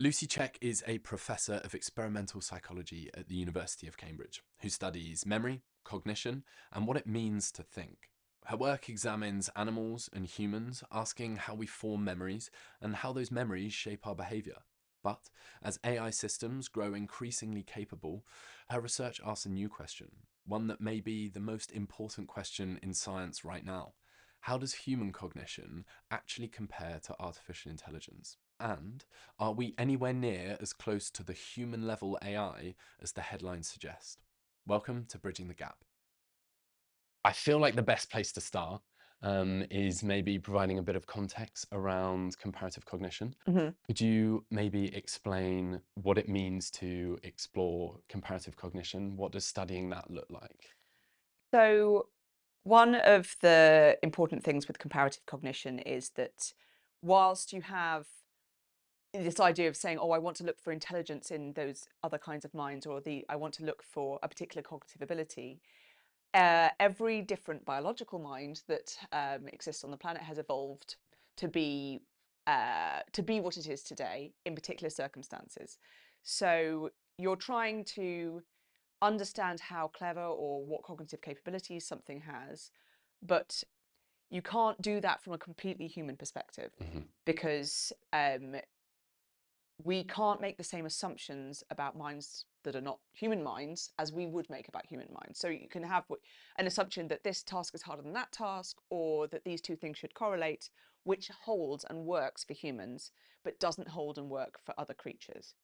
Lucy Cheke is a professor of experimental psychology at the University of Cambridge who studies memory, cognition, and what it means to think. Her work examines animals and humans, asking how we form memories and how those memories shape our behaviour. But as AI systems grow increasingly capable, her research asks a new question, one that may be the most important question in science right now. How does human cognition actually compare to artificial intelligence? And are we anywhere near as close to the human level AI as the headlines suggest? Welcome to Bridging the Gap. I feel like the best place to start is maybe providing a bit of context around comparative cognition. Mhm. Could you maybe explain what it means to explore comparative cognition? What does studying that look like? So, one of the important things with comparative cognition is that whilst you have this idea of saying, oh, I want to look for intelligence in those other kinds of minds, or I want to look for a particular cognitive ability, every different biological mind that exists on the planet has evolved to be what it is today in particular circumstances. So you're trying to understand how clever or what cognitive capabilities something has, but you can't do that from a completely human perspective Mhm. because we can't make the same assumptions about minds that are not human minds as we would make about human minds. So you can have an assumption that this task is harder than that task, or that these two things should correlate, which holds and works for humans, but doesn't hold and work for other creatures.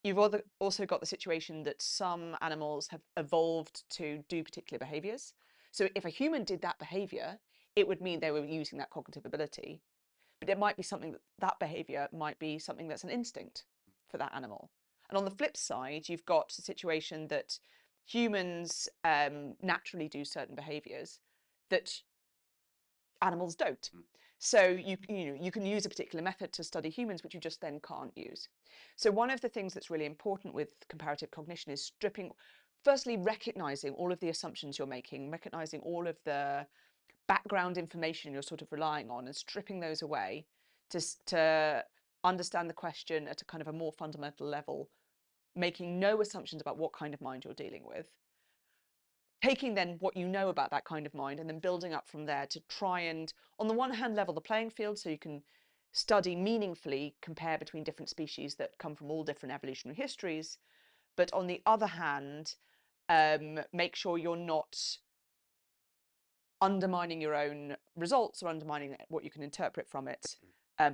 You've also got the situation that some animals have evolved to do particular behaviors. So if a human did that behavior, it would mean they were using that cognitive ability. But it might be something that behavior might be something that's an instinct for that animal. And on the flip side, you've got a situation that humans naturally do certain behaviors that animals don't. So you can use a particular method to study humans, which you just then can't use. So one of the things that's really important with comparative cognition is firstly, recognizing all of the assumptions you're making, recognizing all of the background information you're sort of relying on and stripping those away to understand the question at a kind of a more fundamental level, making no assumptions about what kind of mind you're dealing with, taking then what you know about that kind of mind and then building up from there to try and, on the one hand, level the playing field so you can study meaningfully, compare between different species that come from all different evolutionary histories, but on the other hand, make sure you're not undermining your own results or undermining what you can interpret from it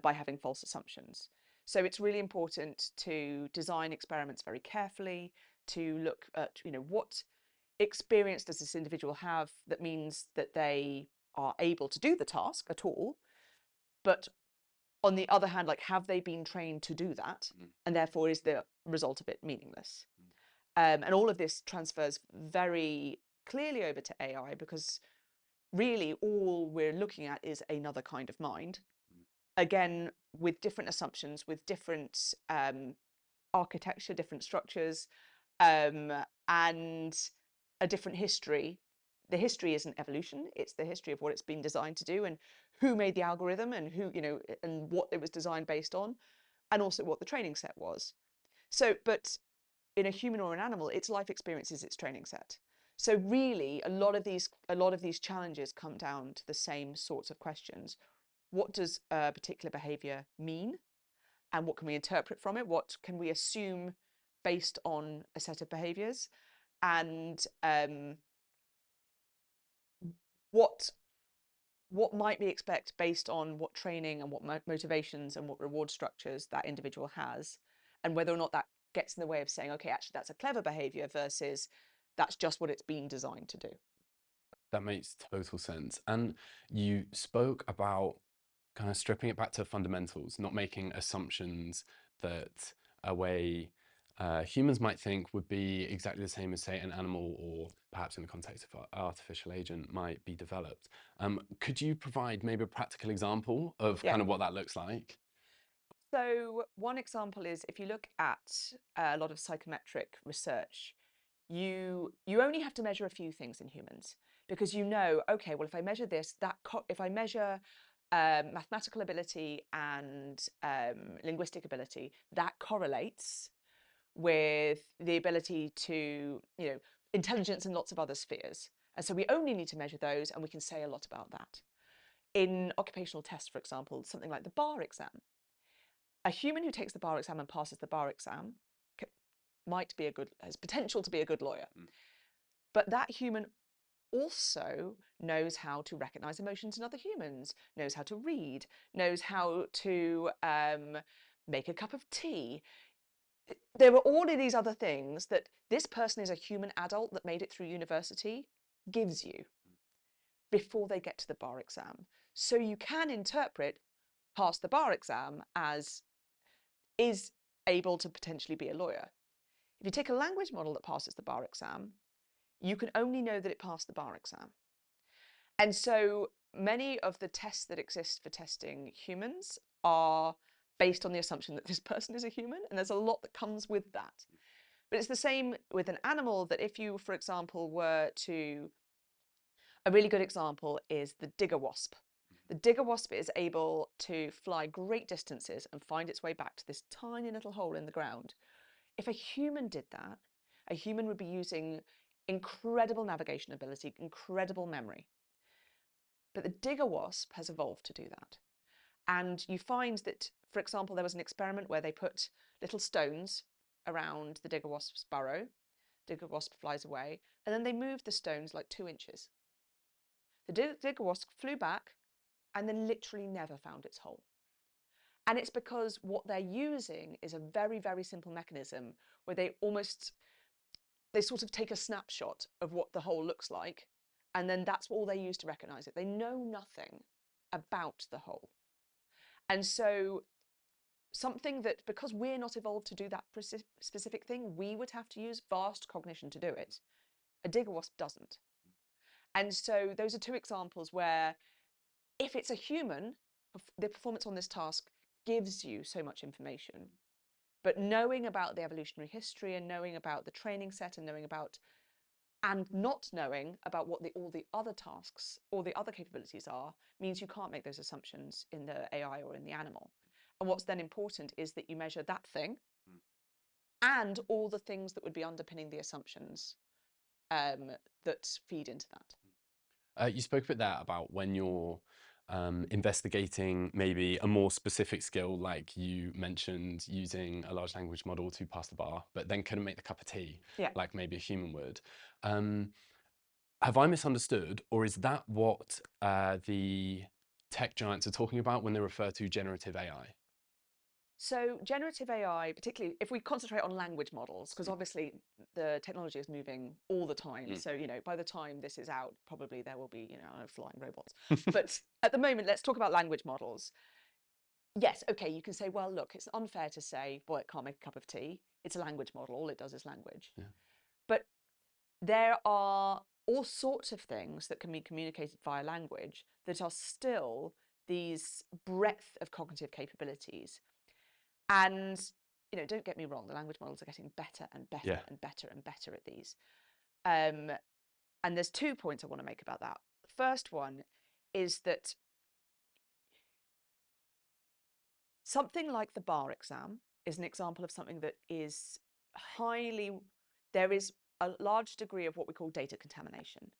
by having false assumptions. So it's really important to design experiments very carefully, to look at, what experience does this individual have that means that they are able to do the task at all, but on the other hand, like, have they been trained to do that, Mm. and therefore is the result of it meaningless? And all of this transfers very clearly over to AI because really all we're looking at is another kind of mind, again with different assumptions, with different architecture, different structures, um, and a different history. The history isn't evolution, it's the history of what it's been designed to do and who made the algorithm and who, and what it was designed based on, and also what the training set was. So but in a human or an animal, its life experience is its training set. So really, a lot of these challenges come down to the same sorts of questions. What does a particular behavior mean? And what can we interpret from it? What can we assume based on a set of behaviors? And what what might we expect based on what training and what motivations and what reward structures that individual has, and whether or not that gets in the way of saying, okay, actually that's a clever behavior versus that's just what it's been designed to do. That makes total sense. And you spoke about kind of stripping it back to fundamentals, not making assumptions that a way humans might think would be exactly the same as, say, an animal or perhaps in the context of an artificial agent might be developed. Could you provide maybe a practical example of Yeah. kind of what that looks like? So one example is if you look at a lot of psychometric research, you only have to measure a few things in humans because okay, well if I measure this, if I measure mathematical ability and linguistic ability, that correlates with the ability to, intelligence in lots of other spheres. And so we only need to measure those, and we can say a lot about that. In occupational tests, for example, something like the bar exam, a human who takes the bar exam and passes the bar exam has potential to be a good lawyer. But that human also knows how to recognize emotions in other humans, knows how to read, knows how to make a cup of tea. There were all of these other things that this person is a human adult that made it through university gives you before they get to the bar exam. So you can interpret pass the bar exam as is able to potentially be a lawyer. If you take a language model that passes the bar exam, you can only know that it passed the bar exam. And so many of the tests that exist for testing humans are based on the assumption that this person is a human, and there's a lot that comes with that. But it's the same with an animal, that if you, for example, were to... A really good example is the digger wasp. The digger wasp is able to fly great distances and find its way back to this tiny little hole in the ground. If a human did that, a human would be using incredible navigation ability, incredible memory. But the digger wasp has evolved to do that. And you find that, for example, there was an experiment where they put little stones around the digger wasp's burrow. Digger wasp flies away, and then they moved the stones like 2 inches. The digger wasp flew back and then literally never found its hole. And it's because what they're using is a very, very simple mechanism where they sort of take a snapshot of what the hole looks like, and then that's all they use to recognize it. They know nothing about the hole. And so something that, because we're not evolved to do that specific thing, we would have to use vast cognition to do it. A digger wasp doesn't. And so those are two examples where if it's a human, the performance on this task gives you so much information. But knowing about the evolutionary history and knowing about the training set and not knowing about what all the other tasks or the other capabilities are means you can't make those assumptions in the AI or in the animal. And what's then important is that you measure that thing and all the things that would be underpinning the assumptions that feed into that. You spoke a bit there about when you're investigating maybe a more specific skill, like you mentioned using a large language model to pass the bar, but then couldn't make the cup of tea, Yeah. like maybe a human would. Have I misunderstood, or is that what the tech giants are talking about when they refer to generative AI? So generative AI, particularly if we concentrate on language models, because obviously the technology is moving all the time. So, by the time this is out, probably there will be, flying robots. But at the moment, let's talk about language models. Yes, okay, you can say, well, look, it's unfair to say, well, it can't make a cup of tea. It's a language model. All it does is language. Yeah. But there are all sorts of things that can be communicated via language that are still these breadth of cognitive capabilities. And, don't get me wrong, the language models are getting better and better Yeah. and better and better at these. And there's 2 points I want to make about that. The first one is that something like the bar exam is an example of something that is there is a large degree of what we call data contamination.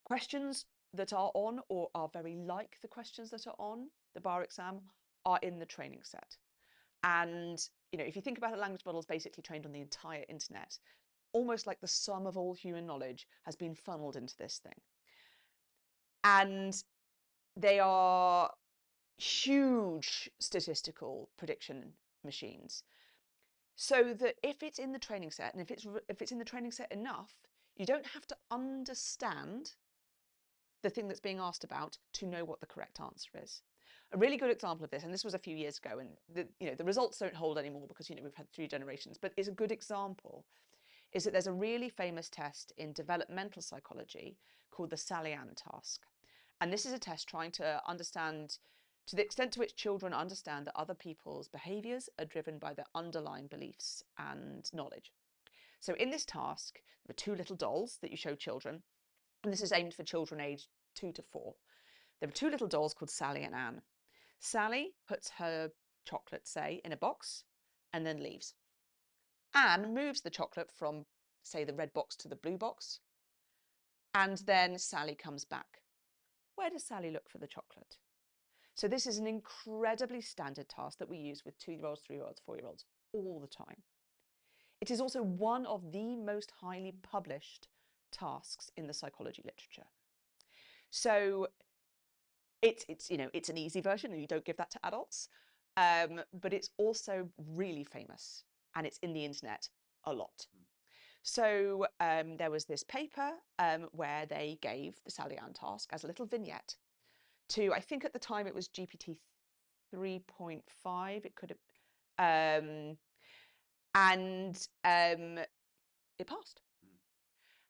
Questions that are on or are very like the questions that are on the bar exam are in the training set. And, if you think about it, language models basically trained on the entire internet, almost like the sum of all human knowledge has been funneled into this thing. And they are huge statistical prediction machines. So that if it's in the training set, and if it's in the training set enough, you don't have to understand the thing that's being asked about to know what the correct answer is. A really good example of this, and this was a few years ago, and the results don't hold anymore because we've had 3 generations, but is a good example, is that there's a really famous test in developmental psychology called the Sally-Ann task. And this is a test trying to understand to the extent to which children understand that other people's behaviours are driven by their underlying beliefs and knowledge. So in this task, there are 2 little dolls that you show children, and this is aimed for children aged 2 to 4. There are two little dolls called Sally and Anne. Sally puts her chocolate, say, in a box and then leaves. Anne moves the chocolate from, say, the red box to the blue box, and then Sally comes back. Where does Sally look for the chocolate? So this is an incredibly standard task that we use with 2-year-olds, 3-year-olds, 4-year-olds all the time. It is also one of the most highly published tasks in the psychology literature. So it's an easy version, and you don't give that to adults, but it's also really famous, and it's in the internet a lot. So there was this paper where they gave the Sally Ann task as a little vignette to, I think at the time it was GPT 3.5. It could have, and it passed.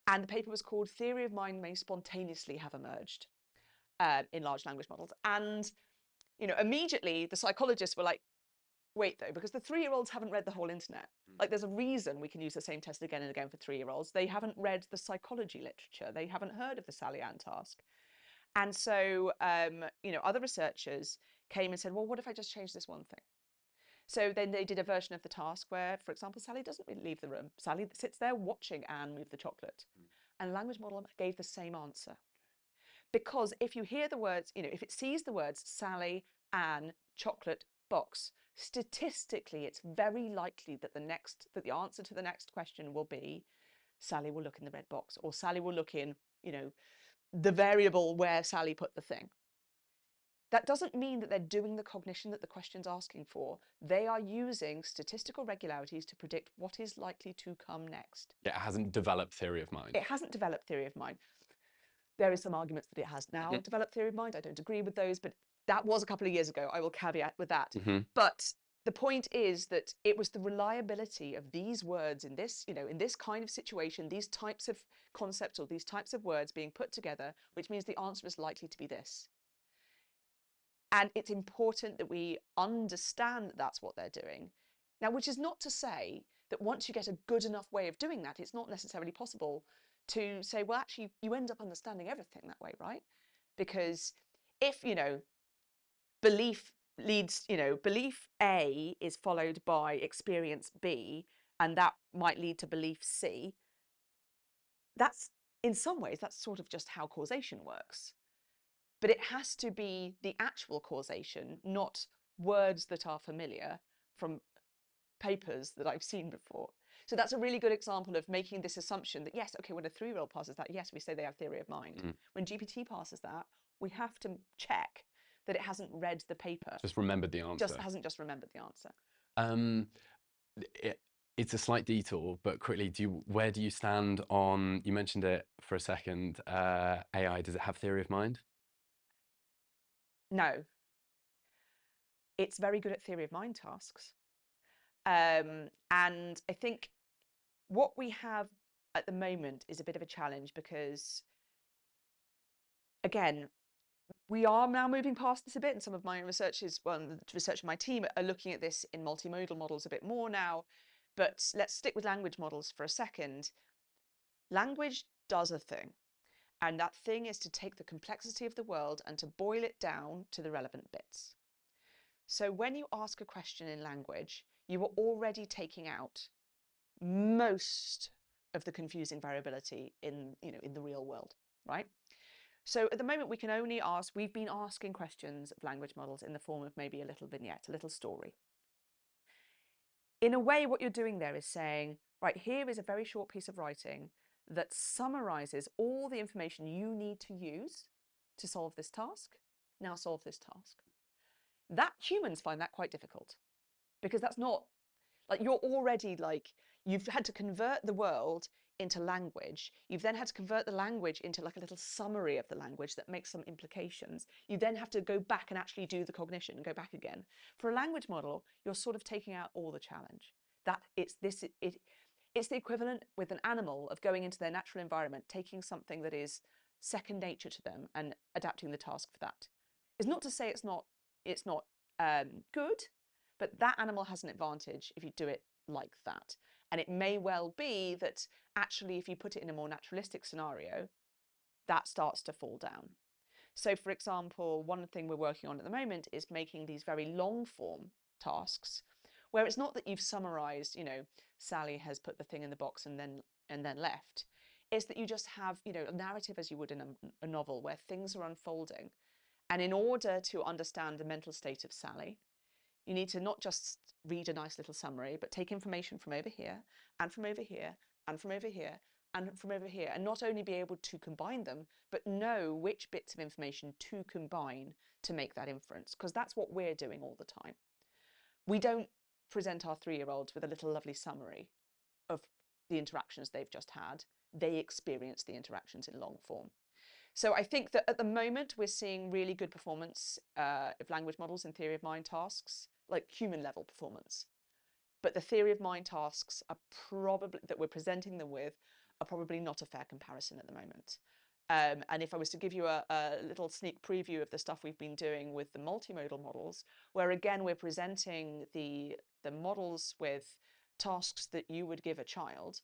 And the paper was called "Theory of Mind May Spontaneously Have Emerged in Large Language Models." And immediately the psychologists were like, wait though, because the 3-year-olds haven't read the whole internet. Like, there's a reason we can use the same test again and again for 3-year-olds. They haven't read the psychology literature. They haven't heard of the Sally Ann task. And so, other researchers came and said, well, what if I just change this one thing? So then they did a version of the task where, for example, Sally doesn't leave the room. Sally sits there watching Anne move the chocolate. And the language model gave the same answer. Because if you hear the words, if it sees the words Sally, Anne, chocolate, box, statistically, it's very likely that the answer to the next question will be Sally will look in the red box, or Sally will look in, the variable where Sally put the thing. That doesn't mean that they're doing the cognition that the question's asking for. They are using statistical regularities to predict what is likely to come next. Yeah, it hasn't developed theory of mind. It hasn't developed theory of mind. There is some arguments that it has now developed theory of mind. I don't agree with those, but that was a couple of years ago. I will caveat with that. But the point is that it was the reliability of these words in this, in this kind of situation, these types of concepts or these types of words being put together, which means the answer is likely to be this. And it's important that we understand that that's what they're doing. Now, which is not to say that once you get a good enough way of doing that, it's not necessarily possible to say, well, actually, you end up understanding everything that way, right? Because if, belief leads, belief A is followed by experience B, and that might lead to belief C, that's, in some ways, that's sort of just how causation works. But it has to be the actual causation, not words that are familiar from papers that I've seen before. So that's a really good example of making this assumption that, yes, okay, when a 3-year-old passes that, yes, we say they have theory of mind. When GPT passes that, we have to check that it hasn't read the paper. Just remembered the answer. Hasn't just remembered the answer. It's a slight detour, but quickly, where do you stand on, you mentioned it for a second, AI, does it have theory of mind? No. It's very good at theory of mind tasks. And I think what we have at the moment is a bit of a challenge because, again, we are now moving past this a bit, and some of my researchers, the research of my team are looking at this in multimodal models a bit more now. But let's stick with language models for a second. Language does a thing, and that thing is to take the complexity of the world and to boil it down to the relevant bits. So when you ask a question in language, you are already taking out most of the confusing variability in the real world, right? So at the moment we can only we've been asking questions of language models in the form of maybe a little vignette, a little story. In a way, what you're doing there is saying, right, here is a very short piece of writing that summarizes all the information you need to use to solve this task. Now solve this task. That humans find that quite difficult because that's not like you're already you've had to convert the world into language. You've then had to convert the language into like a little summary of the language that makes some implications. You then have to go back and actually do the cognition and go back again. For a language model, you're sort of taking out all the challenge. It's the equivalent with an animal of going into their natural environment, taking something that is second nature to them and adapting the task for that. It's not to say it's not good, but that animal has an advantage if you do it like that. And it may well be that actually if you put it in a more naturalistic scenario, that starts to fall down. So for example, one thing we're working on at the moment is making these very long form tasks where it's not that you've summarized, Sally has put the thing in the box and then left. It's that you just have, a narrative as you would in a novel where things are unfolding. And in order to understand the mental state of Sally, you need to not just read a nice little summary, but take information from over here and from over here and from over here and from over here, and not only be able to combine them, but know which bits of information to combine to make that inference, because that's what we're doing all the time. We don't present our 3-year-olds with a little lovely summary of the interactions they've just had. They experience the interactions in long form. So I think that at the moment we're seeing really good performance of language models in theory of mind tasks, like human level performance. But the theory of mind tasks are probably, that we're presenting them with, are probably not a fair comparison at the moment. And if I was to give you a little sneak preview of the stuff we've been doing with the multimodal models, where again we're presenting the models with tasks that you would give a child,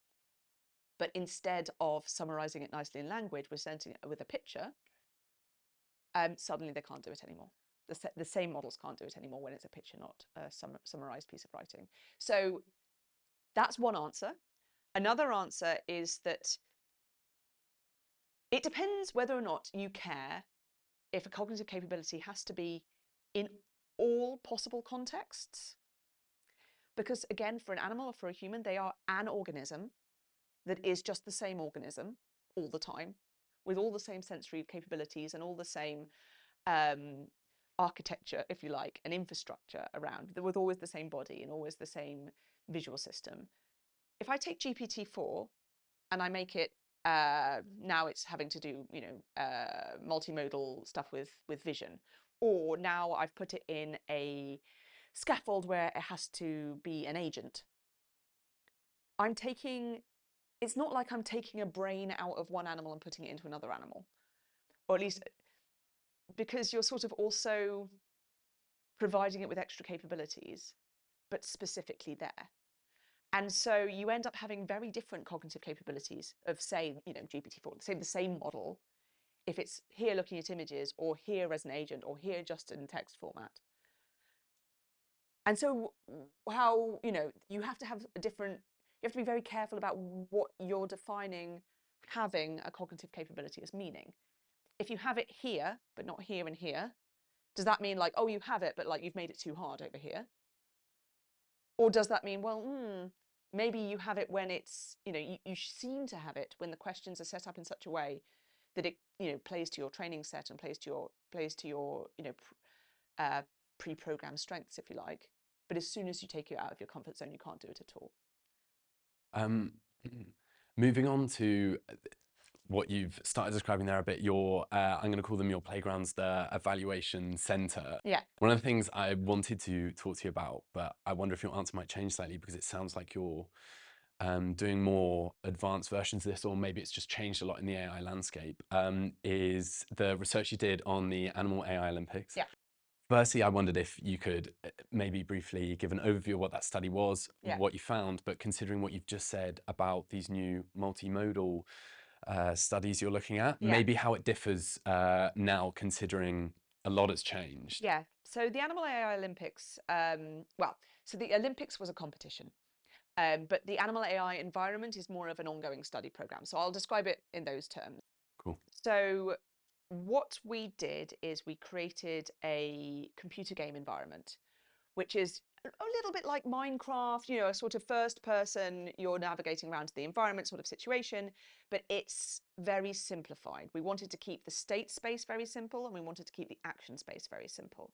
but instead of summarizing it nicely in language, we're presenting it with a picture, suddenly they can't do it anymore. The same models can't do it anymore when it's a picture, not a summarized piece of writing. So that's one answer. Another answer is that it depends whether or not you care if a cognitive capability has to be in all possible contexts. Because again, for an animal or for a human, they are an organism that is just the same organism all the time, with all the same sensory capabilities and all the same architecture, if you like, and infrastructure around, with always the same body and always the same visual system. If I take GPT-4 and I make it, now it's having to do, multimodal stuff with vision, or now I've put it in a scaffold where it has to be an agent. It's not like I'm taking a brain out of one animal and putting it into another animal, or at least because you're sort of also providing it with extra capabilities, but specifically there. And so you end up having very different cognitive capabilities of, say, GPT-4, say the same model, if it's here looking at images, or here as an agent, or here just in text format. And so how, you have to have a different, you have to be very careful about what you're defining having a cognitive capability as meaning. If you have it here, but not here and here, does that mean like, oh, you have it, but like you've made it too hard over here? Or does that mean, well, maybe you have it when it's, you seem to have it when the questions are set up in such a way that it, plays to your training set and plays to your, pre-programmed strengths, if you like. But as soon as you take it out of your comfort zone, you can't do it at all. Um, moving on to what you've started describing there a bit, I'm going to call them your playgrounds, the evaluation center. Yeah. One of the things I wanted to talk to you about, but I wonder if your answer might change slightly because it sounds like you're doing more advanced versions of this, or maybe it's just changed a lot in the AI landscape, is the research you did on the Animal AI Olympics. Yeah. Firstly, I wondered if you could maybe briefly give an overview of what that study was, Yeah. what you found, but considering what you've just said about these new multimodal studies you're looking at, Yeah. maybe how it differs now, considering a lot has changed. Yeah. So the Animal AI Olympics, so the Olympics was a competition. But the animal AI environment is more of an ongoing study program. So I'll describe it in those terms. Cool. So what we did is we created a computer game environment, which is a little bit like Minecraft, a sort of first person, you're navigating around the environment sort of situation, but it's very simplified. We wanted to keep the state space very simple, and we wanted to keep the action space very simple.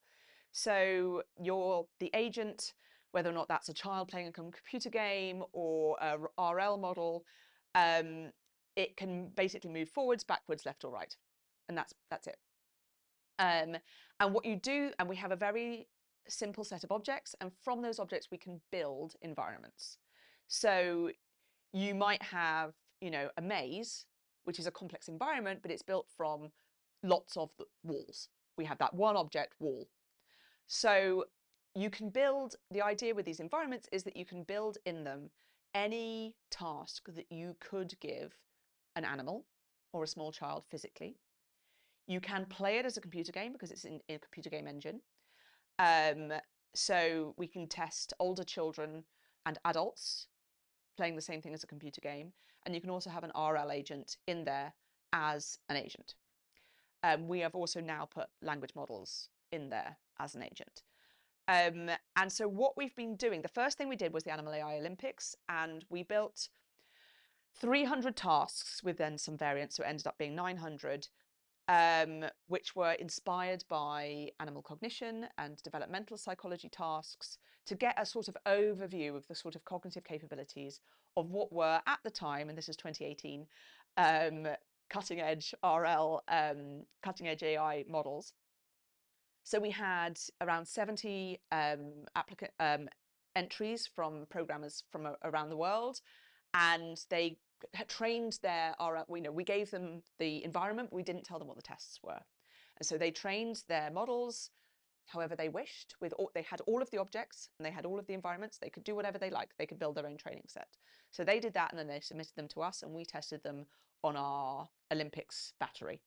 So you're the agent, whether or not that's a child playing a computer game or a RL model, it can basically move forwards, backwards, left or right. And that's it. And what you do, and we have a very simple set of objects, and from those objects we can build environments. So you might have, a maze, which is a complex environment, but it's built from lots of walls. We have that one object, wall. So you can build, the idea with these environments is that you can build in them any task that you could give an animal or a small child physically. You can play it as a computer game because it's in a computer game engine. So we can test older children and adults playing the same thing as a computer game. And you can also have an RL agent in there as an agent. We have also now put language models in there as an agent. And so what we've been doing, the first thing we did was the Animal AI Olympics, and we built 300 tasks with then some variants, so it ended up being 900, which were inspired by animal cognition and developmental psychology tasks to get a sort of overview of the sort of cognitive capabilities of what were at the time, and this is 2018, cutting edge RL, cutting edge AI models. So we had around 70 entries from programmers from around the world, and they had trained their RL. We gave them the environment, but we didn't tell them what the tests were. And so they trained their models however they wished. They had all of the objects and they had all of the environments. They could do whatever they liked. They could build their own training set. So they did that, and then they submitted them to us, and we tested them on our Olympics battery.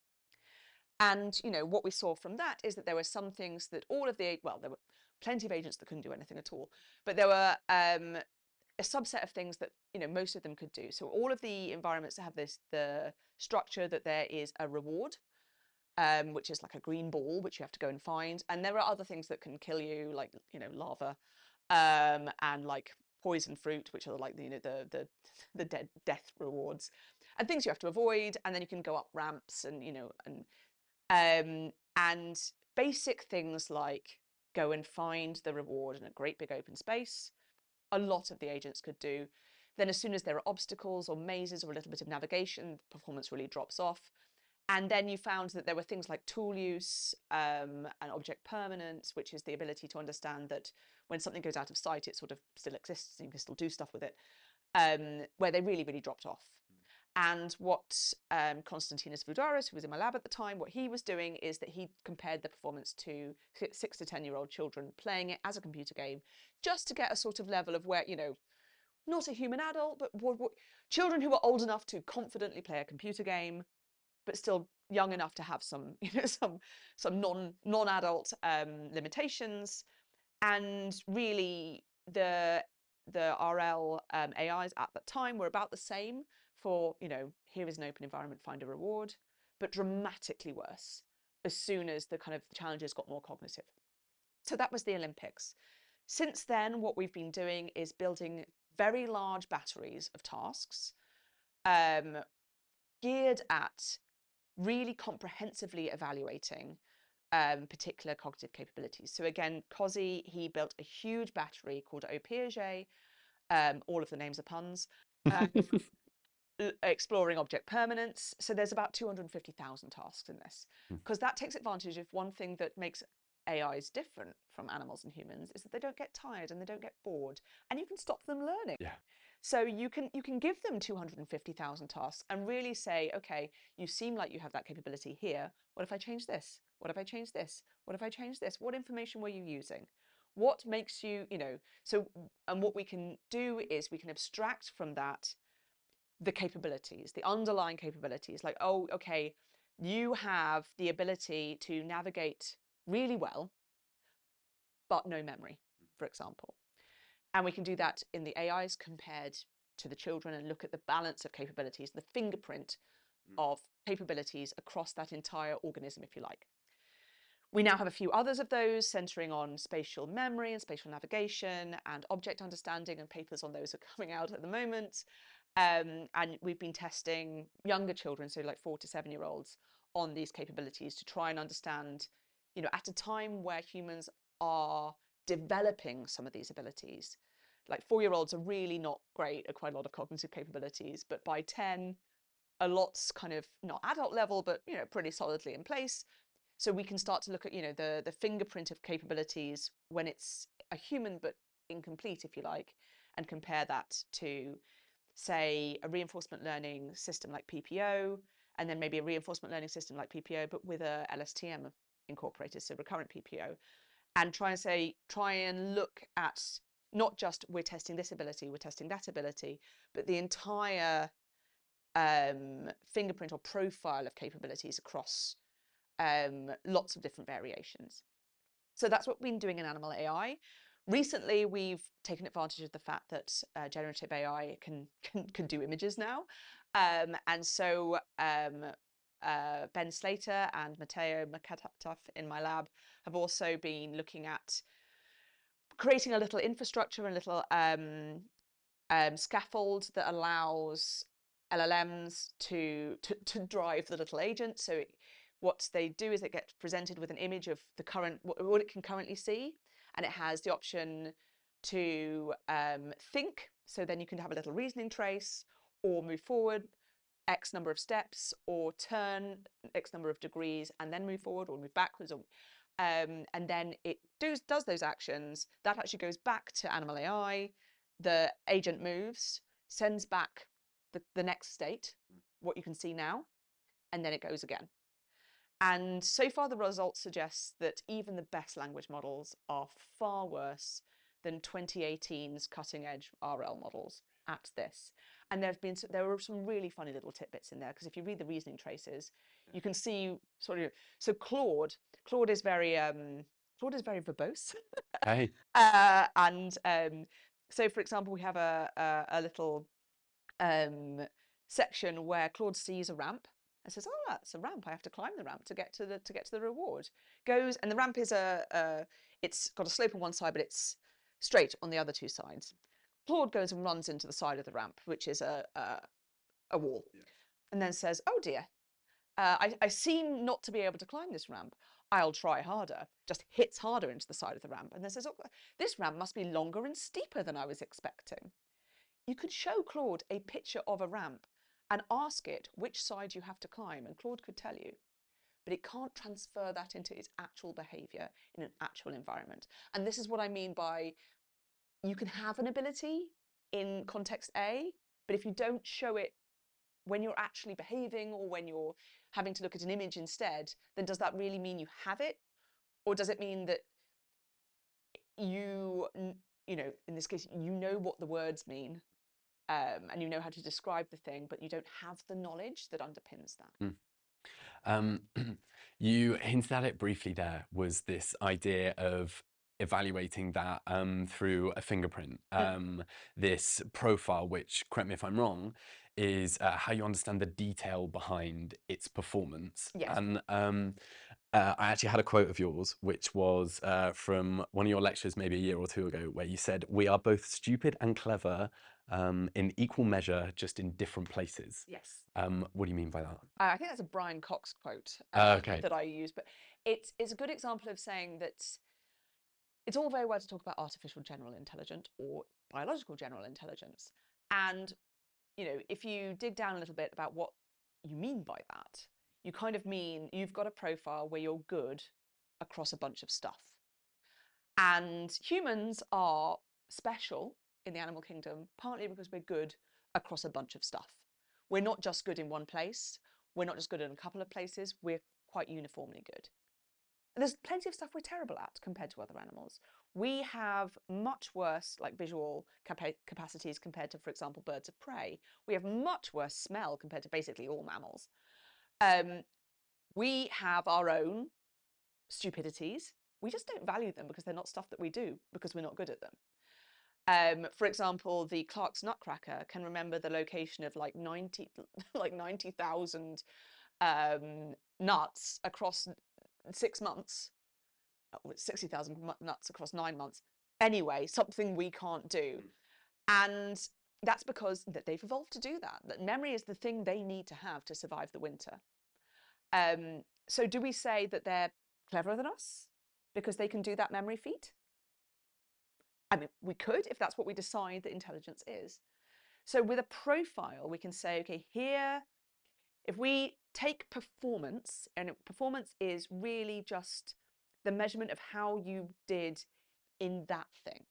And what we saw from that is that there were some things that there were plenty of agents that couldn't do anything at all, but there were a subset of things that most of them could do. So all of the environments have the structure that there is a reward, which is like a green ball which you have to go and find, and there are other things that can kill you, like lava, and like poison fruit, which are like the death rewards, and things you have to avoid. And then you can go up ramps and basic things like go and find the reward in a great big open space. A lot of the agents could do. Then as soon as there are obstacles or mazes or a little bit of navigation, performance really drops off. And then you found that there were things like tool use and object permanence, which is the ability to understand that when something goes out of sight, it sort of still exists and you can still do stuff with it, where they really, really dropped off. And what Konstantinos Voudaras, who was in my lab at the time, what he was doing is that he compared the performance to 6 to 10-year-old children playing it as a computer game, just to get a sort of level of where, not a human adult, but children who are old enough to confidently play a computer game, but still young enough to have some, some non-adult limitations. And really, the RL AIs at that time were about the same for, here is an open environment, find a reward, but dramatically worse as soon as the kind of challenges got more cognitive. So that was the Olympics. Since then, what we've been doing is building very large batteries of tasks geared at really comprehensively evaluating particular cognitive capabilities. So again, Cozy, he built a huge battery called Au Piaget. All of the names are puns. Exploring object permanence. So there's about 250,000 tasks in this, because that takes advantage of one thing that makes AIs different from animals and humans, is that they don't get tired and they don't get bored, and you can stop them learning. Yeah. So you can give them 250,000 tasks and really say, okay, you seem like you have that capability here. What if I change this? What if I change this? What if I change this? What information were you using? What makes you, so, and what we can do is we can abstract from that the capabilities, the underlying capabilities, like, oh, okay, you have the ability to navigate really well, but no memory, for example. And we can do that in the AIs compared to the children and look at the balance of capabilities, the fingerprint of capabilities across that entire organism, if you like. We now have a few others of those centering on spatial memory and spatial navigation and object understanding, and papers on those are coming out at the moment. And we've been testing younger children, so like 4 to 7-year-olds, on these capabilities to try and understand, at a time where humans are developing some of these abilities. Like 4-year-olds are really not great at quite a lot of cognitive capabilities, but by 10, a lot's kind of not adult level, but pretty solidly in place. So we can start to look at the fingerprint of capabilities when it's a human but incomplete, if you like, and compare that to, say, a reinforcement learning system like PPO, and then maybe a reinforcement learning system like PPO but with a LSTM incorporated, so recurrent PPO, and try and look at not just we're testing this ability, we're testing that ability, but the entire fingerprint or profile of capabilities across lots of different variations. So that's what we've been doing in animal AI. Recently, we've taken advantage of the fact that generative AI can do images now. And so Ben Slater and Matteo Makataf in my lab have also been looking at creating a little infrastructure and a little scaffold that allows LLMs to drive the little agent. So what they do is it gets presented with an image of the current, what it can currently see, and it has the option to think. So then you can have a little reasoning trace, or move forward X number of steps, or turn X number of degrees and then move forward or move backwards. And then it does those actions. That actually goes back to animal AI. The agent moves, sends back the next state, what you can see now, and then it goes again. And so far, the results suggest that even the best language models are far worse than 2018's cutting edge RL models at this. And there were some really funny little tidbits in there, because if you read the reasoning traces, you can see sort of, so Claude is very verbose. Hey. And so, for example, we have a little section where Claude sees a ramp and says, "Oh, that's a ramp. I have to climb the ramp to get to the reward." Goes, and the ramp is it's got a slope on one side, but it's straight on the other two sides. Claude goes and runs into the side of the ramp, which is a wall, and then says, "Oh dear, I seem not to be able to climb this ramp. I'll try harder." Just hits harder into the side of the ramp, and then says, "Oh, this ramp must be longer and steeper than I was expecting." You could show Claude a picture of a ramp and ask it which side you have to climb, and Claude could tell you. But it can't transfer that into its actual behavior in an actual environment. And this is what I mean by, you can have an ability in context A, but if you don't show it when you're actually behaving, or when you're having to look at an image instead, then does that really mean you have it? Or does it mean that you know, in this case, you know what the words mean, and you know how to describe the thing, but you don't have the knowledge that underpins that? Mm. Um, you hinted at it briefly there, was this idea of evaluating that through a fingerprint. This profile, which, correct me if I'm wrong, is how you understand the detail behind its performance. Yes. And I actually had a quote of yours, which was from one of your lectures maybe a year or two ago, where you said, "We are both stupid and clever in equal measure, just in different places." Yes. What do you mean by that? I think that's a Brian Cox quote Okay. that I use, but it's a good example of saying that it's all very well to talk about artificial general intelligence or biological general intelligence. And, you know, if you dig down a little bit about what you mean by that, you kind of mean you've got a profile where you're good across a bunch of stuff. And humans are special in the animal kingdom, partly because we're good across a bunch of stuff. We're not just good in one place. We're not just good in a couple of places. We're quite uniformly good. And there's plenty of stuff we're terrible at compared to other animals. We have much worse like visual capacities compared to, for example, birds of prey. We have much worse smell compared to basically all mammals. We have our own stupidities. We just don't value them because they're not stuff that we do, because we're not good at them. For example, the Clark's Nutcracker can remember the location of like 90,000 nuts across 6 months, 60,000 nuts across 9 months. Anyway, something we can't do. And that's because that they've evolved to do that. That memory is the thing they need to have to survive the winter. So do we say that they're cleverer than us because they can do that memory feat? I mean, we could, if that's what we decide that intelligence is. So with a profile, we can say, okay, here, if we take performance, and performance is really just the measurement of how you did in that thing,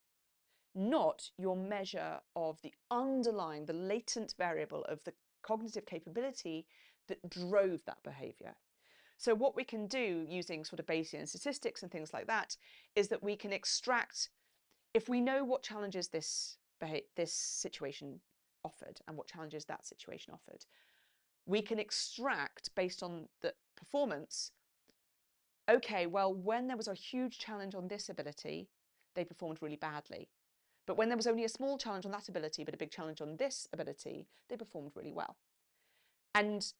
not your measure of the underlying, the latent variable of the cognitive capability that drove that behavior. So what we can do using sort of Bayesian statistics and things like that is that we can extract, if we know what challenges this situation offered and what challenges that situation offered, we can extract, based on the performance, okay, well, when there was a huge challenge on this ability, they performed really badly. But when there was only a small challenge on that ability, but a big challenge on this ability, they performed really well. And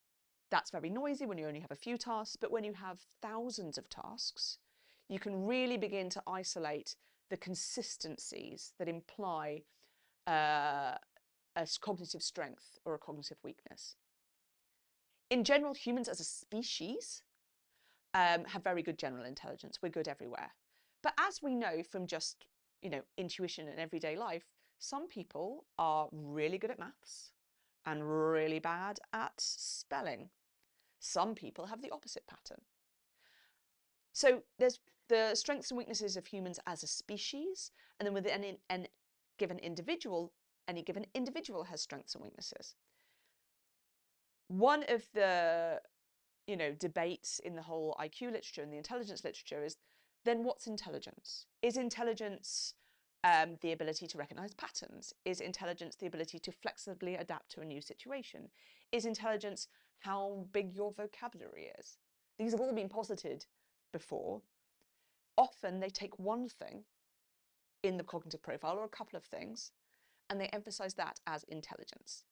that's very noisy when you only have a few tasks, but when you have thousands of tasks, you can really begin to isolate the consistencies that imply a cognitive strength or a cognitive weakness. In general, humans as a species have very good general intelligence. We're good everywhere. But as we know from just, intuition in everyday life, some people are really good at maths and really bad at spelling. Some people have the opposite pattern. So there's the strengths and weaknesses of humans as a species, and then within any given individual has strengths and weaknesses. One of the debates in the whole IQ literature and the intelligence literature is, then what's intelligence? Is intelligence the ability to recognize patterns? Is intelligence the ability to flexibly adapt to a new situation? Is intelligence how big your vocabulary is? These have all been posited before. Often they take one thing in the cognitive profile or a couple of things, and they emphasize that as intelligence.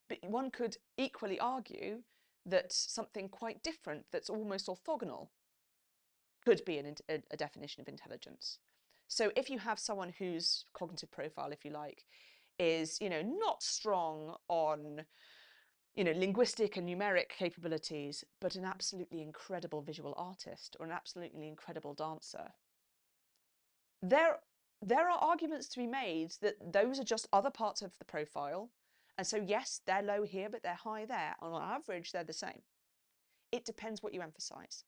But one could equally argue that something quite different that's almost orthogonal could be a definition of intelligence. So if you have someone whose cognitive profile, if you like, is not strong on linguistic and numeric capabilities, but an absolutely incredible visual artist or an absolutely incredible dancer, there are arguments to be made that those are just other parts of the profile. And so, yes, they're low here, but they're high there. On average, they're the same. It depends what you emphasize.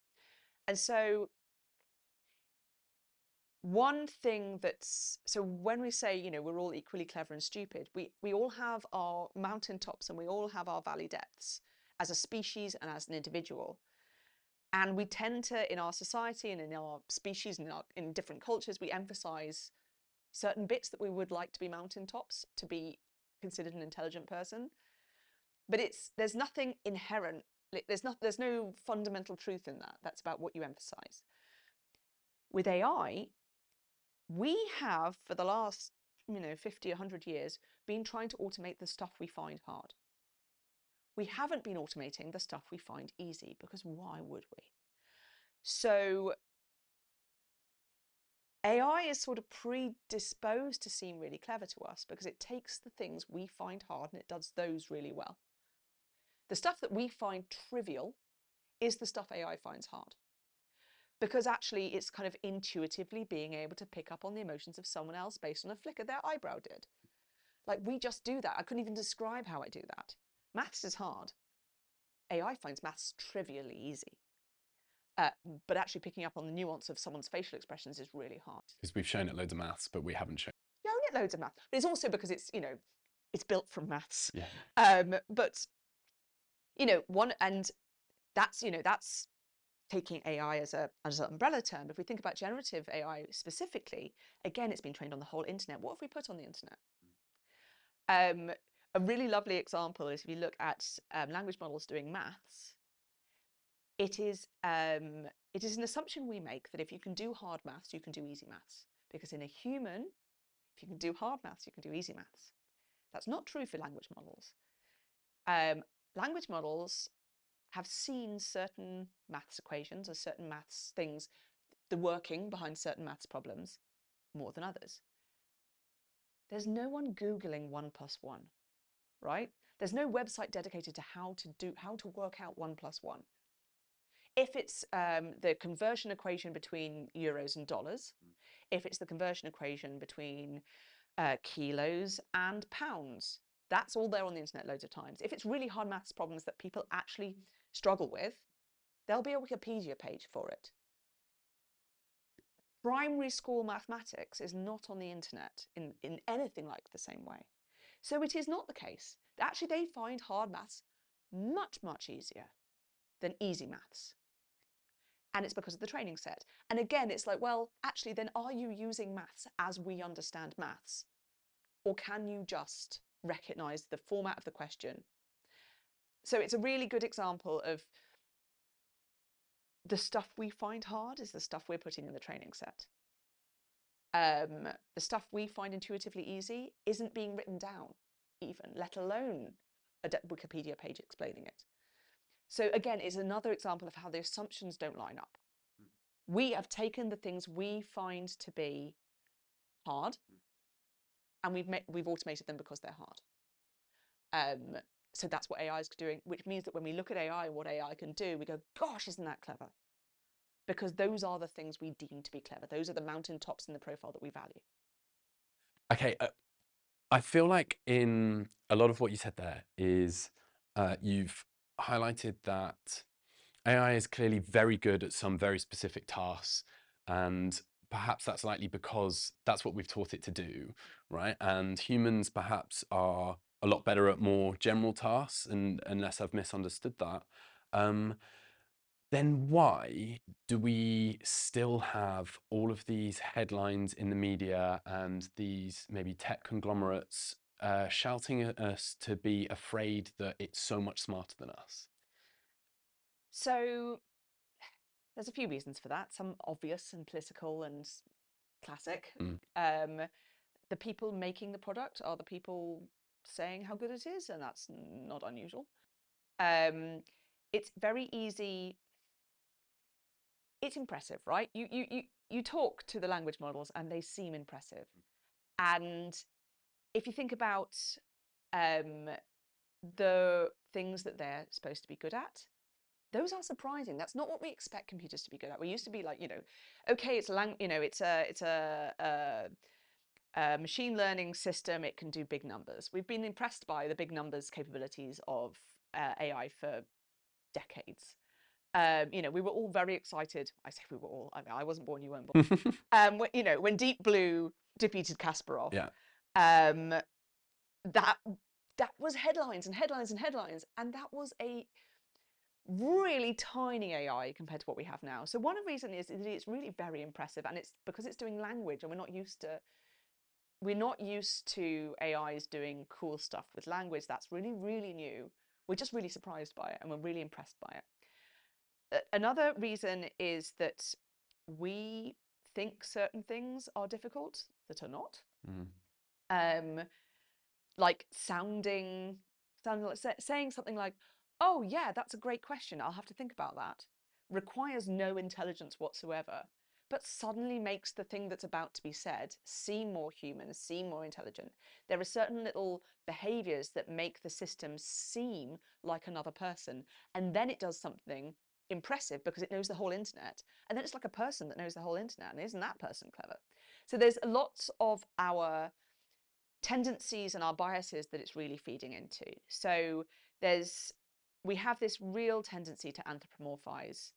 And so one thing so when we say, we're all equally clever and stupid, we all have our mountaintops and we all have our valley depths as a species and as an individual. And we tend to, in our society and in our species and in different cultures, we emphasize certain bits that we would like to be mountaintops to be considered an intelligent person. But there's nothing inherent, there's no fundamental truth in that. That's about what you emphasize. With AI, we have for the last 50, 100 years been trying to automate the stuff we find hard. We haven't been automating the stuff we find easy, because why would we? So AI is sort of predisposed to seem really clever to us because it takes the things we find hard and it does those really well. The stuff that we find trivial is the stuff AI finds hard, because actually it's kind of intuitively being able to pick up on the emotions of someone else based on a flicker their eyebrow did. Like, we just do that. I couldn't even describe how I do that. Maths is hard. AI finds maths trivially easy. But actually picking up on the nuance of someone's facial expressions is really hard. Because we've shown it loads of maths, but we haven't shown Shown it loads of maths. But it's also because it's built from maths. Yeah. But and that's taking AI as an umbrella term. If we think about generative AI specifically, again, it's been trained on the whole internet. What have we put on the internet? A really lovely example is if you look at language models doing maths, it is an assumption we make that if you can do hard maths, you can do easy maths. Because in a human, if you can do hard maths, you can do easy maths. That's not true for language models. Language models have seen certain maths equations or certain maths things, the working behind certain maths problems, more than others. There's no one Googling 1 + 1, right? There's no website dedicated to how to work out 1 + 1. If it's the conversion equation between euros and dollars, if it's the conversion equation between kilos and pounds, that's all there on the internet loads of times. If it's really hard maths problems that people actually struggle with, there'll be a Wikipedia page for it. Primary school mathematics is not on the internet in anything like the same way. So it is not the case. Actually, they find hard maths much, much easier than easy maths. And it's because of the training set. And again, it's like, well, actually, then are you using maths as we understand maths? Or can you just recognize the format of the question? So it's a really good example of the stuff we find hard is the stuff we're putting in the training set. The stuff we find intuitively easy isn't being written down, even, let alone a Wikipedia page explaining it. So again, it's another example of how the assumptions don't line up. We have taken the things we find to be hard, and we've automated them because they're hard. So that's what AI is doing, which means that when we look at AI and what AI can do, we go, gosh, isn't that clever? Because those are the things we deem to be clever. Those are the mountaintops in the profile that we value. Okay, I feel like in a lot of what you said there is you've highlighted that AI is clearly very good at some very specific tasks, and perhaps that's likely because that's what we've taught it to do, right? And humans perhaps are a lot better at more general tasks, and unless I've misunderstood that. Um, then why do we still have all of these headlines in the media and these maybe tech conglomerates shouting at us to be afraid that it's so much smarter than us? So there's a few reasons for that, some obvious and political and classic. Mm. The people making the product are the people saying how good it is, and that's not unusual. It's very easy. It's impressive, right? You talk to the language models and they seem impressive. And if you think about the things that they're supposed to be good at, those are surprising. That's not what we expect computers to be good at. We used to be like, okay, it's a machine learning system. It can do big numbers. We've been impressed by the big numbers capabilities of AI for decades. We were all very excited. I say we were all. I mean, I wasn't born. You weren't born. When Deep Blue defeated Kasparov, Yeah. um, that was headlines and headlines and headlines, and that was a really tiny AI compared to what we have now. So one of the reasons is that it's really very impressive, and it's because it's doing language, and we're not used to AIs doing cool stuff with language. That's really, really new. We're just really surprised by it, and we're really impressed by it. Another reason is that we think certain things are difficult that are not. Mm. Like saying something like, oh yeah, that's a great question, I'll have to think about that, requires no intelligence whatsoever, but suddenly makes the thing that's about to be said seem more human, seem more intelligent. There are certain little behaviors that make the system seem like another person, and then it does something impressive because it knows the whole internet, and then it's like a person that knows the whole internet, and isn't that person clever? So there's lots of our tendencies and our biases that it's really feeding into. So we have this real tendency to anthropomorphize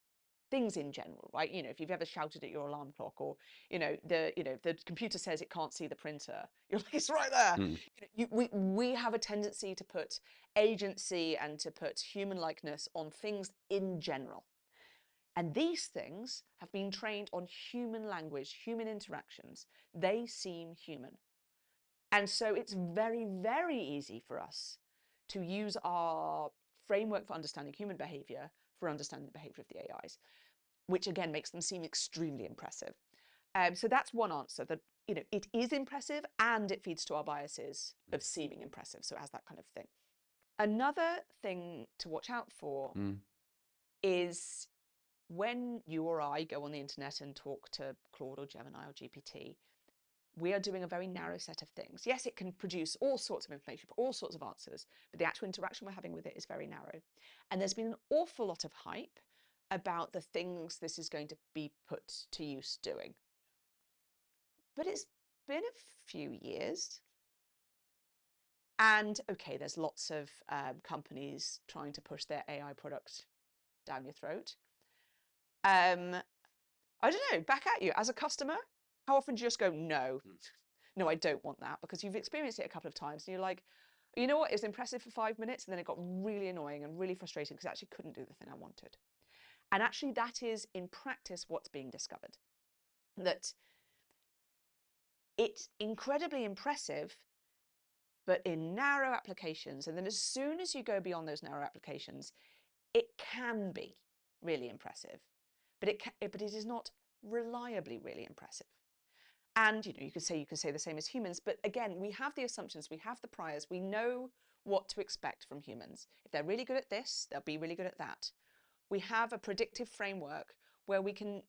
things in general, right? If you've ever shouted at your alarm clock, or the computer says it can't see the printer, you're like, it's right there. Mm. We have a tendency to put agency and to put human likeness on things in general. And these things have been trained on human language, human interactions. They seem human. And so it's very, very easy for us to use our framework for understanding human behavior for understanding the behavior of the AIs, which again makes them seem extremely impressive. So that's one answer, that it is impressive and it feeds to our biases of seeming impressive. So it has that kind of thing. Another thing to watch out for Mm. is when you or I go on the internet and talk to Claude or Gemini or GPT, we are doing a very narrow set of things. Yes, it can produce all sorts of information for all sorts of answers, but the actual interaction we're having with it is very narrow. And there's been an awful lot of hype about the things this is going to be put to use doing. But it's been a few years. And okay, there's lots of companies trying to push their AI product down your throat. I don't know, back at you. As a customer, how often do you just go, no, no, I don't want that, because you've experienced it a couple of times and you're like, you know what, it was impressive for 5 minutes and then it got really annoying and really frustrating because I actually couldn't do the thing I wanted. And actually that is in practice what's being discovered, that it's incredibly impressive, but in narrow applications. And then as soon as you go beyond those narrow applications, it can be really impressive. but it is not reliably really impressive. And you can say the same as humans, but again, we have the assumptions, we have the priors, we know what to expect from humans. If they're really good at this, they'll be really good at that. We have a predictive framework where we can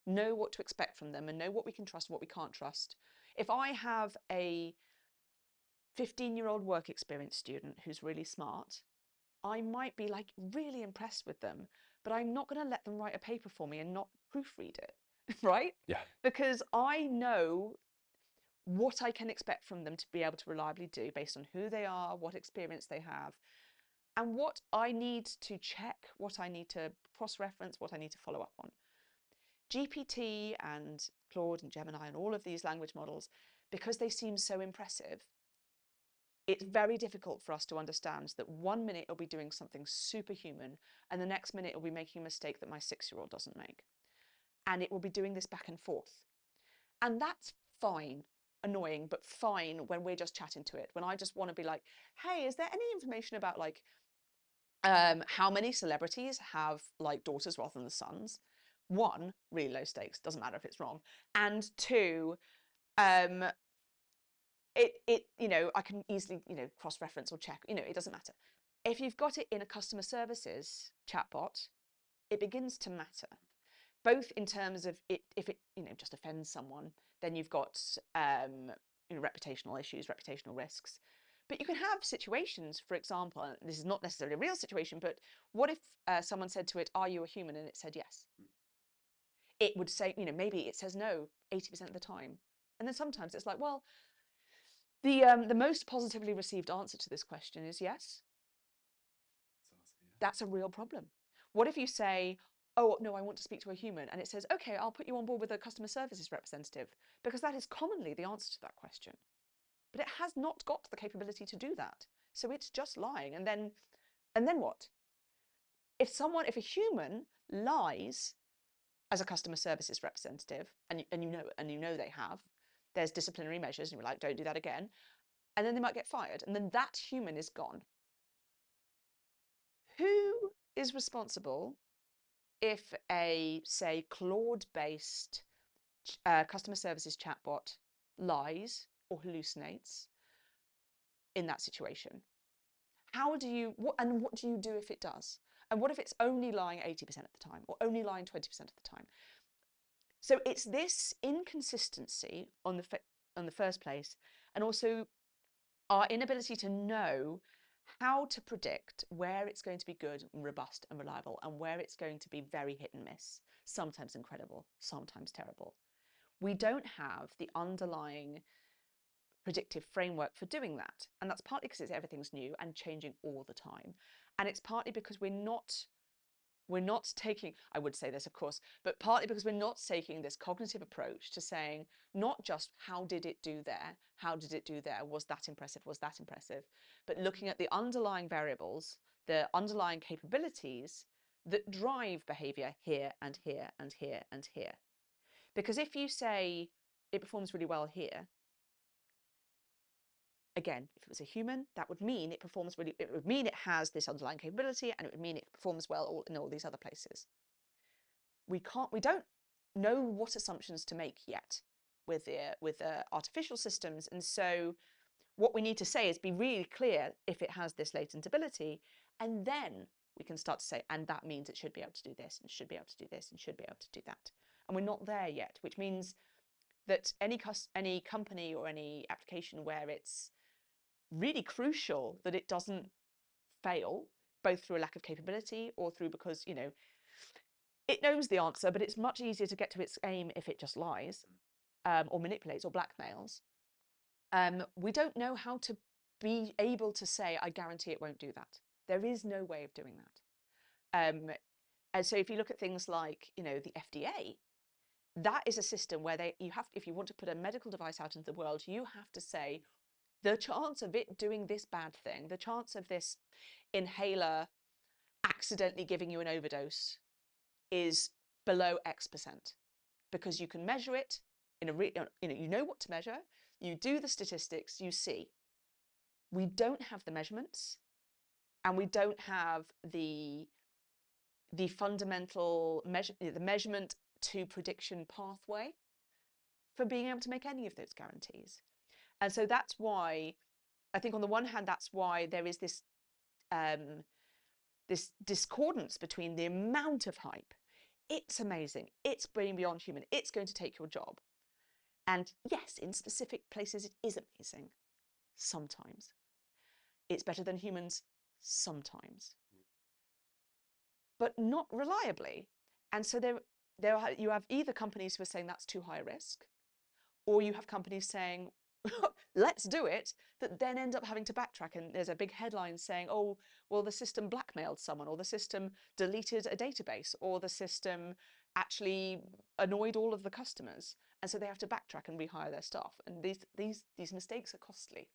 know what to expect from them and know what we can trust and what we can't trust. If I have a 15-year-old work experience student who's really smart, I might be like really impressed with them, but I'm not going to let them write a paper for me and not proofread it, right? Yeah. Because I know what I can expect from them to be able to reliably do based on who they are, what experience they have, and what I need to check, what I need to cross-reference, what I need to follow up on. GPT and Claude and Gemini and all of these language models, because they seem so impressive, it's very difficult for us to understand that 1 minute it'll be doing something superhuman and the next minute it'll be making a mistake that my 6-year-old doesn't make. And it will be doing this back and forth. And that's fine, annoying, but fine when we're just chatting to it. When I just want to be like, hey, is there any information about like how many celebrities have like daughters rather than sons? One, really low stakes, doesn't matter if it's wrong. And two, um, I can easily, cross-reference or check, it doesn't matter. If you've got it in a customer services chatbot, it begins to matter, both in terms of if it, just offends someone, then you've got, reputational issues, reputational risks. But you can have situations, for example, and this is not necessarily a real situation, but what if someone said to it, "Are you a human?" and it said yes? It would say, maybe it says no 80% of the time. And then sometimes it's like, well, the most positively received answer to this question is yes. That's a real problem. What if you say, oh, no, I want to speak to a human, and it says, okay, I'll put you on board with a customer services representative, because that is commonly the answer to that question. But it has not got the capability to do that. So it's just lying. And then what? If a human lies as a customer services representative, and you know they have, there's disciplinary measures, and you're like, don't do that again. And then they might get fired, and then that human is gone. Who is responsible if a, say, Claude-based customer services chatbot lies or hallucinates in that situation? What do you do if it does? And what if it's only lying 80% of the time or only lying 20% of the time? So it's this inconsistency on the first place, and also our inability to know how to predict where it's going to be good and robust and reliable and where it's going to be very hit and miss, sometimes incredible, sometimes terrible. We don't have the underlying predictive framework for doing that. And that's partly because everything's new and changing all the time. And it's partly because we're not taking, I would say this, of course, but partly because we're not taking this cognitive approach to saying, not just how did it do there? How did it do there? Was that impressive? Was that impressive? But looking at the underlying variables, the underlying capabilities that drive behavior here and here and here and here. Because if you say it performs really well here, again, if it was a human, that would mean it would mean it has this underlying capability, and it would mean it performs well in all these other places. We don't know what assumptions to make yet with the artificial systems, and so what we need to say is be really clear if it has this latent ability, and then we can start to say, and that means it should be able to do this, and should be able to do this, and should be able to do that. And we're not there yet, which means that any company or any application where it's really crucial that it doesn't fail, both through a lack of capability or through because, it knows the answer, but it's much easier to get to its aim if it just lies, or manipulates or blackmails. We don't know how to be able to say, I guarantee it won't do that. There is no way of doing that. And so if you look at things like, the FDA, that is a system where if you want to put a medical device out into the world, you have to say, the chance of it doing this bad thing, the chance of this inhaler accidentally giving you an overdose is below X%, because you can measure it you know what to measure, you do the statistics, you see. We don't have the measurements, and we don't have the the fundamental the measurement to prediction pathway for being able to make any of those guarantees. And so that's why I think on the one hand, that's why there is this this discordance between the amount of hype. It's amazing. It's beyond human. It's going to take your job. And yes, in specific places, it is amazing. Sometimes. It's better than humans sometimes. But not reliably. And so you have either companies who are saying that's too high a risk, or you have companies saying, let's do it, that then end up having to backtrack. And there's a big headline saying, oh, well, the system blackmailed someone, or the system deleted a database, or the system actually annoyed all of the customers. And so they have to backtrack and rehire their staff. And these mistakes are costly.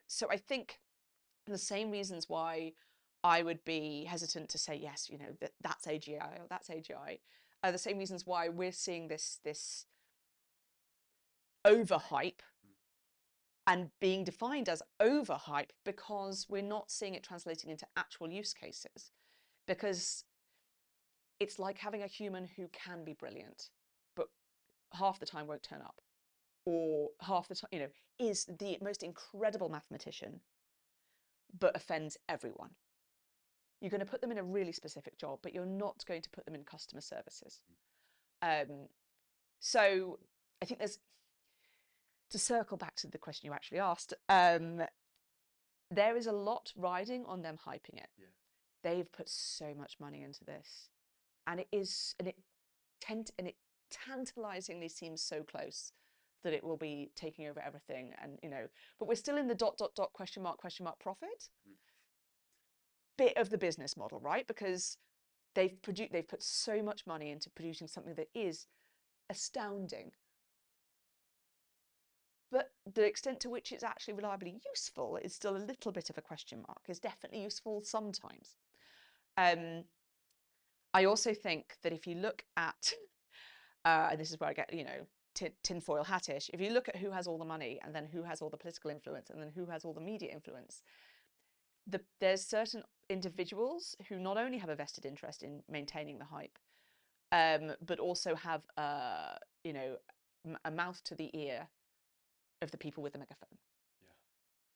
So I think the same reasons why I would be hesitant to say, yes, you know, that's AGI or that's AGI, are the same reasons why we're seeing this overhype and being defined as overhype, because we're not seeing it translating into actual use cases. Because it's like having a human who can be brilliant, but half the time won't turn up, or half the time, you know, is the most incredible mathematician, but offends everyone. You're going to put them in a really specific job, but you're not going to put them in customer services. So I think there's, to circle back to the question you actually asked, there is a lot riding on them hyping it. Yeah. They've put so much money into this, and it tantalizingly seems so close that it will be taking over everything. And you know, but we're still in the ... question mark profit bit of the business model, right? Because they've put so much money into producing something that is astounding. But the extent to which it's actually reliably useful is still a little bit of a question mark. It's definitely useful sometimes. I also think that if you look at, and this is where I get, you know, tinfoil hattish, if you look at who has all the money and then who has all the political influence and then who has all the media influence, there's certain individuals who not only have a vested interest in maintaining the hype, but also have, you know, a mouth to the ear of the people with the megaphone.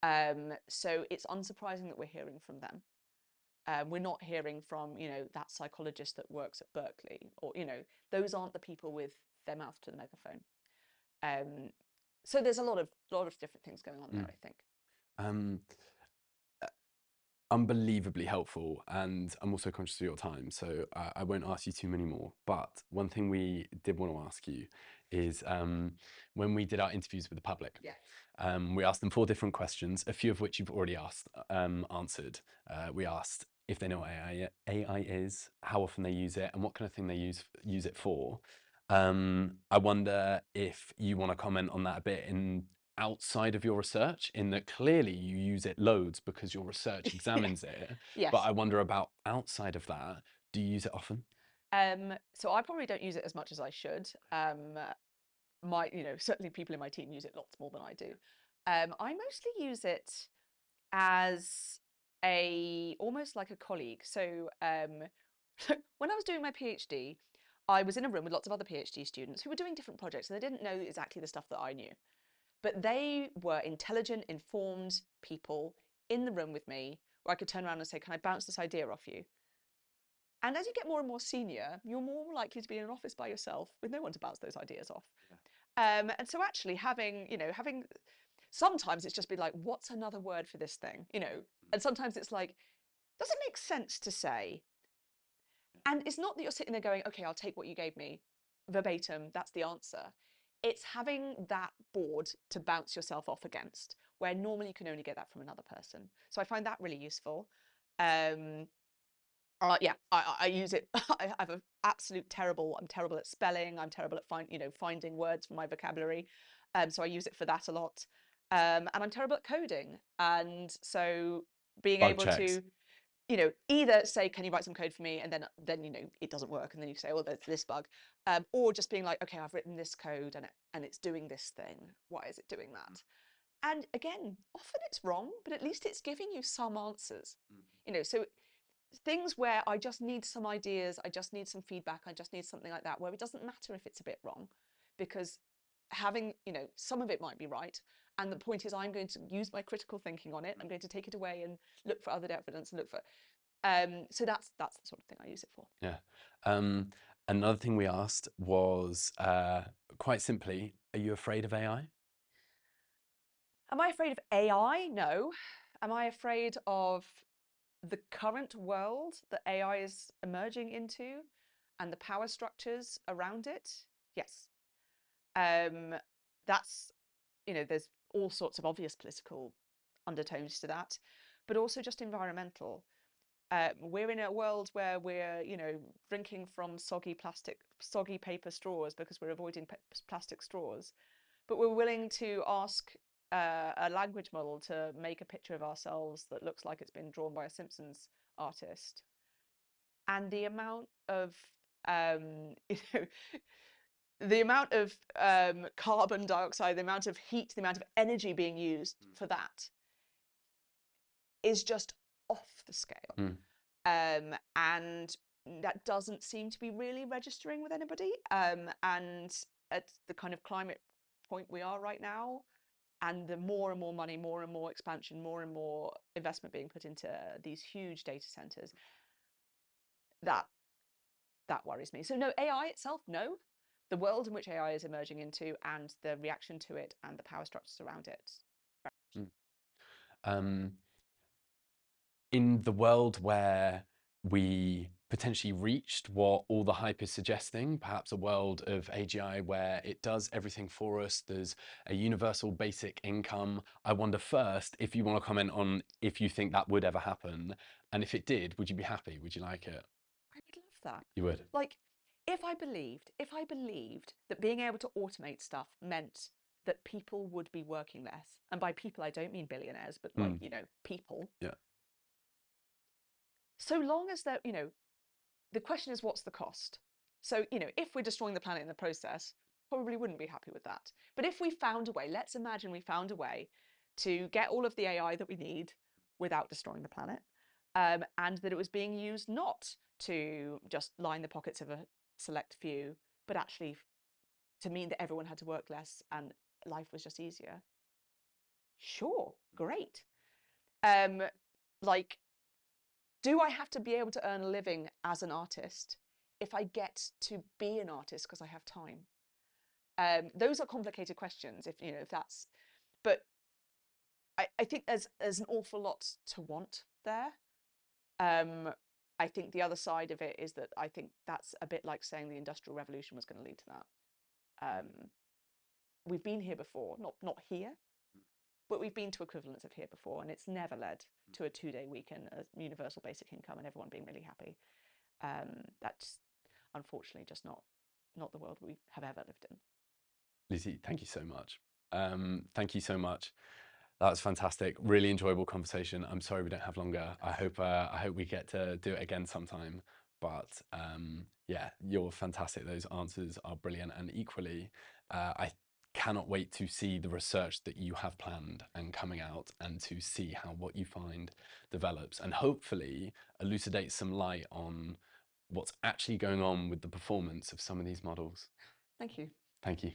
Yeah. So it's unsurprising that we're hearing from them. We're not hearing from, you know, that psychologist that works at Berkeley, or, you know, those aren't the people with their mouth to the megaphone. So there's a lot of different things going on there, I think. Unbelievably helpful, and I'm also conscious of your time, so I won't ask you too many more. But one thing we did want to ask you is, when we did our interviews with the public, Yeah. we asked them 4 different questions, a few of which you've already answered. We asked if they know what AI is, how often they use it, and what kind of thing they use it for. I wonder if you want to comment on that a bit in outside of your research, in that clearly you use it loads because your research examines it. Yes. But I wonder about outside of that, do you use it often? So I probably don't use it as much as I should. You know, certainly people in my team use it lots more than I do. I mostly use it as almost like a colleague. So when I was doing my PhD, I was in a room with lots of other PhD students who were doing different projects, and they didn't know exactly the stuff that I knew. But they were intelligent, informed people in the room with me, where I could turn around and say, can I bounce this idea off you? And as you get more and more senior, you're more likely to be in an office by yourself with no one to bounce those ideas off. Yeah. And so actually having sometimes it's just been like, what's another word for this thing? You know, and sometimes it's like, does it make sense to say? And it's not that you're sitting there going, okay, I'll take what you gave me verbatim, that's the answer. It's having that board to bounce yourself off against, where normally you can only get that from another person. So I find that really useful. Yeah, I use it. I have an absolute terrible. I'm terrible at spelling. I'm terrible at finding words from my vocabulary. So I use it for that a lot. And I'm terrible at coding. And so being Bug able checks. to, you know, either say, can you write some code for me? And then you know, it doesn't work. And then you say, oh, there's this bug. Or just being like, okay, I've written this code and it's doing this thing. Why is it doing that? And again, often it's wrong, but at least it's giving you some answers. You know, so things where I just need some ideas, I just need some feedback, I just need something like that, where it doesn't matter if it's a bit wrong, because having, some of it might be right. And the point is, I'm going to use my critical thinking on it. I'm going to take it away and look for other evidence and look for. So that's the sort of thing I use it for. Yeah. Another thing we asked was quite simply, are you afraid of AI? Am I afraid of AI? No. Am I afraid of the current world that AI is emerging into and the power structures around it? Yes. That's, there's all sorts of obvious political undertones to that, but also just environmental. We're in a world where we're, drinking from soggy paper straws because we're avoiding plastic straws, but we're willing to ask a language model to make a picture of ourselves that looks like it's been drawn by a Simpsons artist. And the amount of, you know, the amount of carbon dioxide, the amount of heat, the amount of energy being used for that is just off the scale. Mm. And that doesn't seem to be really registering with anybody. And at the kind of climate point we are right now, and the more and more money, more and more expansion, more and more investment being put into these huge data centers, that worries me. So no, AI itself, no. The world in which AI is emerging into and the reaction to it and the power structures around it. Mm. Um, in the world where we potentially reached what all the hype is suggesting, perhaps a world of AGI where it does everything for us, there's a universal basic income. I wonder first if you want to comment on if you think that would ever happen, and if it did, would you be happy? Would you like it? I would love that. You would. Like, if I believed that being able to automate stuff meant that people would be working less, and by people I don't mean billionaires, but like, people. Yeah. So long as they're, the question is, what's the cost? So, if we're destroying the planet in the process, probably wouldn't be happy with that. But if we found a way, let's imagine we found a way to get all of the AI that we need without destroying the planet, and that it was being used not to just line the pockets of a select few, but actually to mean that everyone had to work less and life was just easier. Sure, great. Like, do I have to be able to earn a living as an artist if I get to be an artist because I have time? Those are complicated questions. If that's, but I think there's an awful lot to want there. I think the other side of it is that I think that's a bit like saying the Industrial Revolution was going to lead to that. We've been here before, not here, but we've been to equivalents of here before, and it's never led to a 2-day weekend, a universal basic income, and everyone being really happy. That's unfortunately just not the world we have ever lived in. Lizzie, thank you so much. Thank you so much. That was fantastic. Really enjoyable conversation. I'm sorry we don't have longer. I hope we get to do it again sometime. But yeah, you're fantastic. Those answers are brilliant. And equally, I cannot wait to see the research that you have planned and coming out, and to see how what you find develops, and hopefully elucidate some light on what's actually going on with the performance of some of these models. Thank you. Thank you.